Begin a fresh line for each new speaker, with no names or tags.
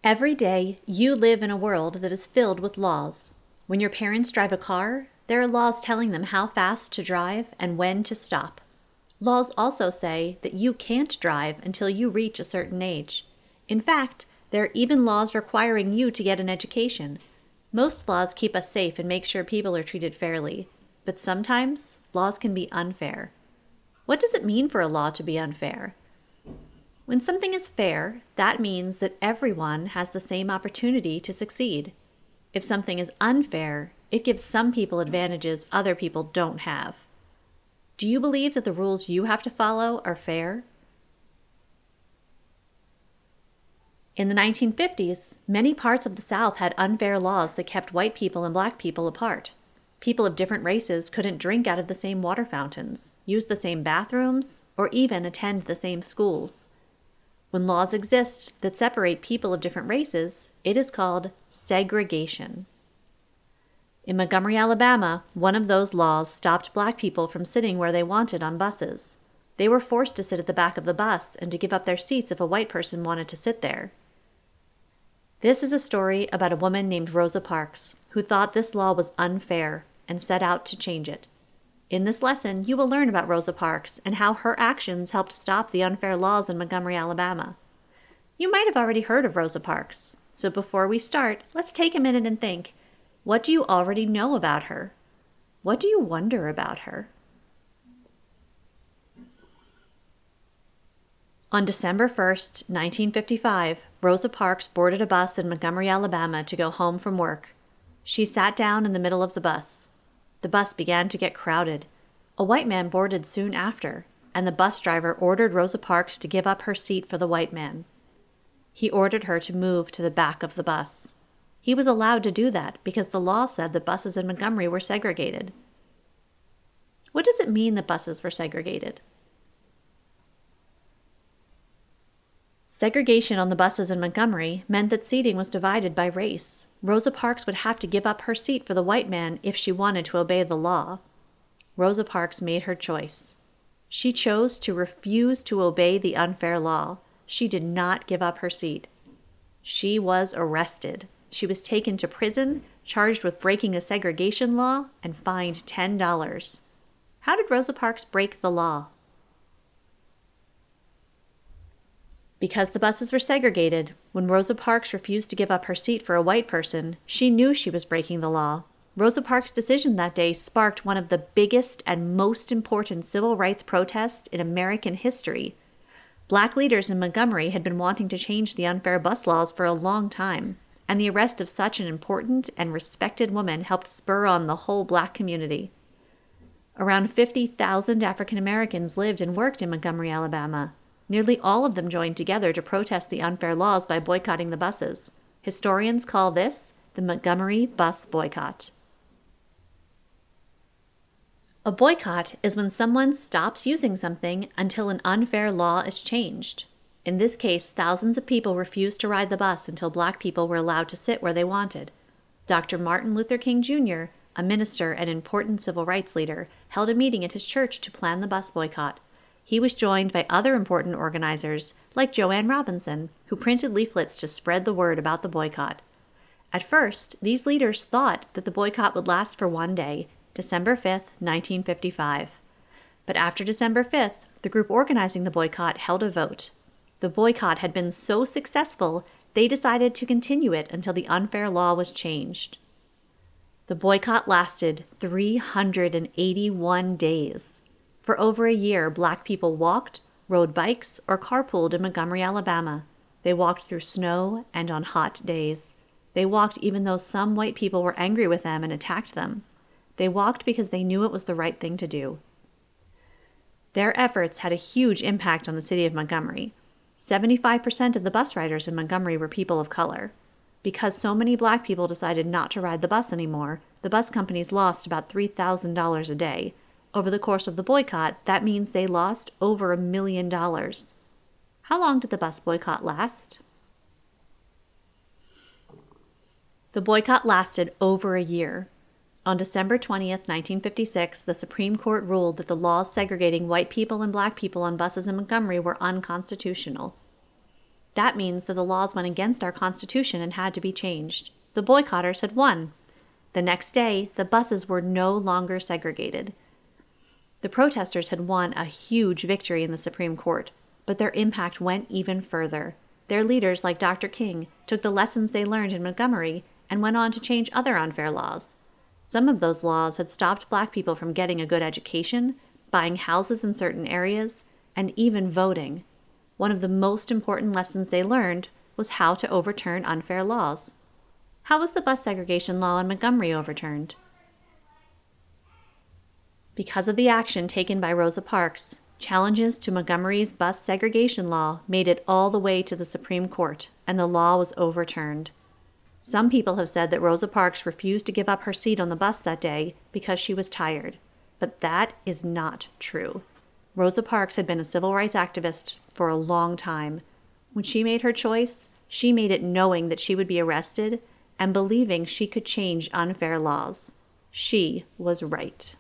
Every day, you live in a world that is filled with laws. When your parents drive a car, there are laws telling them how fast to drive and when to stop. Laws also say that you can't drive until you reach a certain age. In fact, there are even laws requiring you to get an education. Most laws keep us safe and make sure people are treated fairly. But sometimes, laws can be unfair. What does it mean for a law to be unfair? When something is fair, that means that everyone has the same opportunity to succeed. If something is unfair, it gives some people advantages other people don't have. Do you believe that the rules you have to follow are fair? In the 1950s, many parts of the South had unfair laws that kept white people and black people apart. People of different races couldn't drink out of the same water fountains, use the same bathrooms, or even attend the same schools. When laws exist that separate people of different races, it is called segregation. In Montgomery, Alabama, one of those laws stopped black people from sitting where they wanted on buses. They were forced to sit at the back of the bus and to give up their seats if a white person wanted to sit there. This is a story about a woman named Rosa Parks, who thought this law was unfair and set out to change it. In this lesson, you will learn about Rosa Parks and how her actions helped stop the unfair laws in Montgomery, Alabama. You might have already heard of Rosa Parks, so before we start, let's take a minute and think, what do you already know about her? What do you wonder about her? On December 1st, 1955, Rosa Parks boarded a bus in Montgomery, Alabama to go home from work. She sat down in the middle of the bus. The bus began to get crowded. A white man boarded soon after, and the bus driver ordered Rosa Parks to give up her seat for the white man. He ordered her to move to the back of the bus. He was allowed to do that because the law said that buses in Montgomery were segregated. What does it mean that buses were segregated? Segregation on the buses in Montgomery meant that seating was divided by race. Rosa Parks would have to give up her seat for the white man if she wanted to obey the law. Rosa Parks made her choice. She chose to refuse to obey the unfair law. She did not give up her seat. She was arrested. She was taken to prison, charged with breaking a segregation law, and fined $10. How did Rosa Parks break the law? Because the buses were segregated, when Rosa Parks refused to give up her seat for a white person, she knew she was breaking the law. Rosa Parks' decision that day sparked one of the biggest and most important civil rights protests in American history. Black leaders in Montgomery had been wanting to change the unfair bus laws for a long time, and the arrest of such an important and respected woman helped spur on the whole black community. Around 50,000 African Americans lived and worked in Montgomery, Alabama. Nearly all of them joined together to protest the unfair laws by boycotting the buses. Historians call this the Montgomery Bus Boycott. A boycott is when someone stops using something until an unfair law is changed. In this case, thousands of people refused to ride the bus until black people were allowed to sit where they wanted. Dr. Martin Luther King Jr., a minister and important civil rights leader, held a meeting at his church to plan the bus boycott. He was joined by other important organizers, like Joanne Robinson, who printed leaflets to spread the word about the boycott. At first, these leaders thought that the boycott would last for one day, December 5th, 1955. But after December 5th, the group organizing the boycott held a vote. The boycott had been so successful, they decided to continue it until the unfair law was changed. The boycott lasted 381 days. For over a year, black people walked, rode bikes, or carpooled in Montgomery, Alabama. They walked through snow and on hot days. They walked even though some white people were angry with them and attacked them. They walked because they knew it was the right thing to do. Their efforts had a huge impact on the city of Montgomery. 75% of the bus riders in Montgomery were people of color. Because so many black people decided not to ride the bus anymore, the bus companies lost about $3,000 a day. Over the course of the boycott, that means they lost over $1 million. How long did the bus boycott last? The boycott lasted over a year. On December 20th, 1956, the Supreme Court ruled that the laws segregating white people and black people on buses in Montgomery were unconstitutional. That means that the laws went against our Constitution and had to be changed. The boycotters had won. The next day, the buses were no longer segregated. The protesters had won a huge victory in the Supreme Court, but their impact went even further. Their leaders, like Dr. King, took the lessons they learned in Montgomery and went on to change other unfair laws. Some of those laws had stopped Black people from getting a good education, buying houses in certain areas, and even voting. One of the most important lessons they learned was how to overturn unfair laws. How was the bus segregation law in Montgomery overturned? Because of the action taken by Rosa Parks, challenges to Montgomery's bus segregation law made it all the way to the Supreme Court, and the law was overturned. Some people have said that Rosa Parks refused to give up her seat on the bus that day because she was tired, but that is not true. Rosa Parks had been a civil rights activist for a long time. When she made her choice, she made it knowing that she would be arrested and believing she could change unfair laws. She was right.